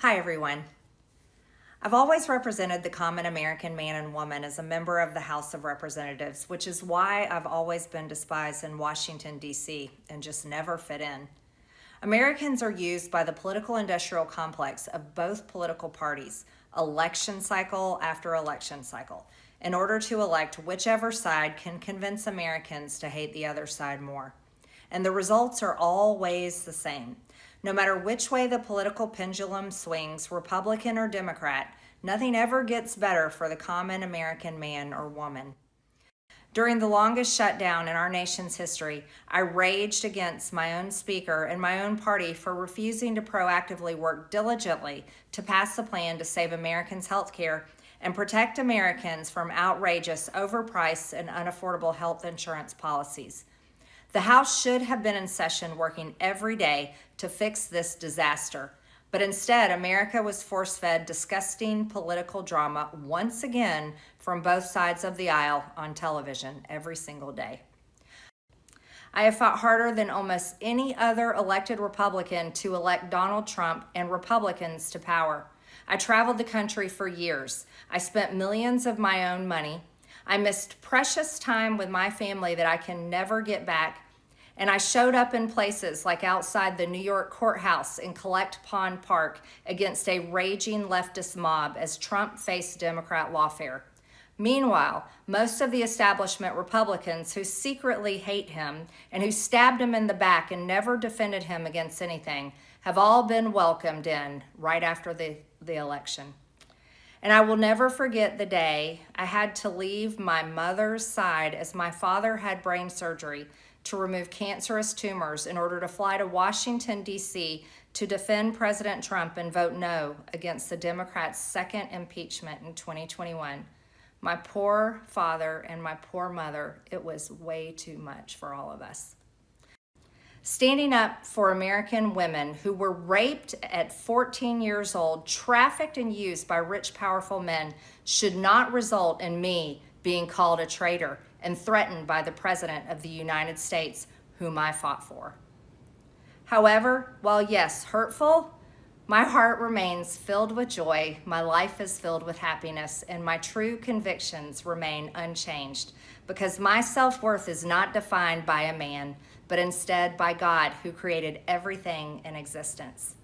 Hi everyone. I've always represented the common American man and woman as a member of the House of Representatives, which is why I've always been despised in Washington, D.C. and just never fit in. Americans are used by the political industrial complex of both political parties, election cycle after election cycle, in order to elect whichever side can convince Americans to hate the other side more. And the results are always the same. No matter which way the political pendulum swings, Republican or Democrat, nothing ever gets better for the common American man or woman. During the longest shutdown in our nation's history, I raged against my own speaker and my own party for refusing to proactively work diligently to pass a plan to save Americans' health care and protect Americans from outrageous, overpriced, and unaffordable health insurance policies. The House should have been in session working every day to fix this disaster, but instead America was force-fed disgusting political drama once again from both sides of the aisle on television every single day. I have fought harder than almost any other elected Republican to elect Donald Trump and Republicans to power. I traveled the country for years. I spent millions of my own money. I missed precious time with my family that I can never get back. And I showed up in places like outside the New York courthouse in Collect Pond Park against a raging leftist mob as Trump faced Democrat lawfare. Meanwhile, most of the establishment Republicans who secretly hate him and who stabbed him in the back and never defended him against anything have all been welcomed in right after the election. And I will never forget the day I had to leave my mother's side as my father had brain surgery to remove cancerous tumors in order to fly to Washington, D.C. to defend President Trump and vote no against the Democrats' second impeachment in 2021. My poor father and my poor mother, it was way too much for all of us. Standing up for American women who were raped at 14 years old, trafficked and used by rich, powerful men should not result in me being called a traitor and threatened by the President of the United States, whom I fought for. However, while yes, hurtful, my heart remains filled with joy, my life is filled with happiness, and my true convictions remain unchanged, because my self-worth is not defined by a man, but instead by God, who created everything in existence.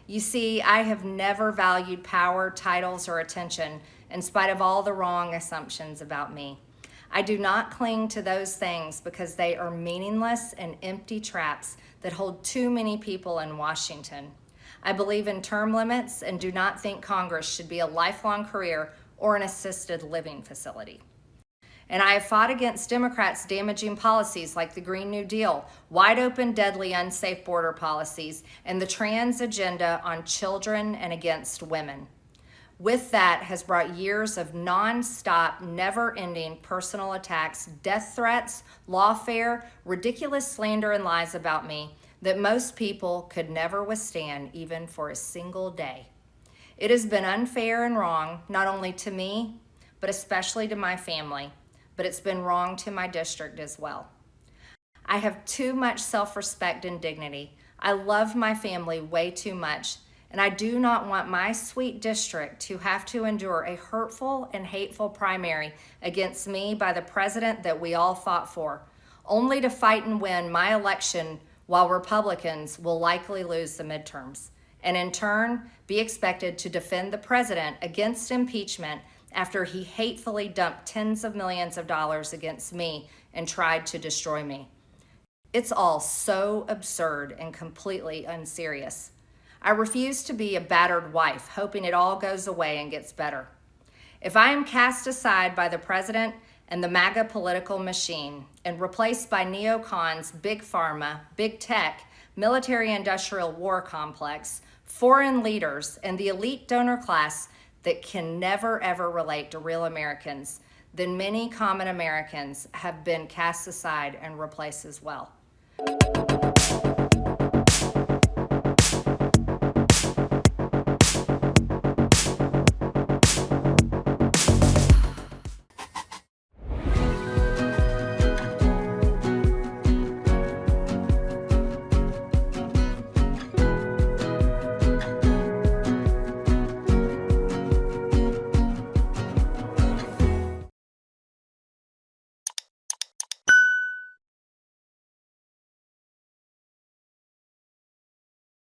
You see, I have never valued power, titles, or attention, in spite of all the wrong assumptions about me. I do not cling to those things because they are meaningless and empty traps that hold too many people in Washington. I believe in term limits and do not think Congress should be a lifelong career or an assisted living facility. And I have fought against Democrats' damaging policies like the Green New Deal, wide open, deadly, unsafe border policies, and the trans agenda on children and against women. With that has brought years of non-stop, never-ending personal attacks, death threats, lawfare, ridiculous slander and lies about me that most people could never withstand even for a single day. It has been unfair and wrong, not only to me, but especially to my family, but it's been wrong to my district as well. I have too much self-respect and dignity. I love my family way too much, and I do not want my sweet district to have to endure a hurtful and hateful primary against me by the president that we all fought for, only to fight and win my election while Republicans will likely lose the midterms, and in turn be expected to defend the president against impeachment after he hatefully dumped tens of millions of dollars against me and tried to destroy me. It's all so absurd and completely unserious. I refuse to be a battered wife, hoping it all goes away and gets better. If I am cast aside by the president and the MAGA political machine and replaced by neocons, big pharma, big tech, military-industrial war complex, foreign leaders, and the elite donor class that can never ever relate to real Americans, then many common Americans have been cast aside and replaced as well.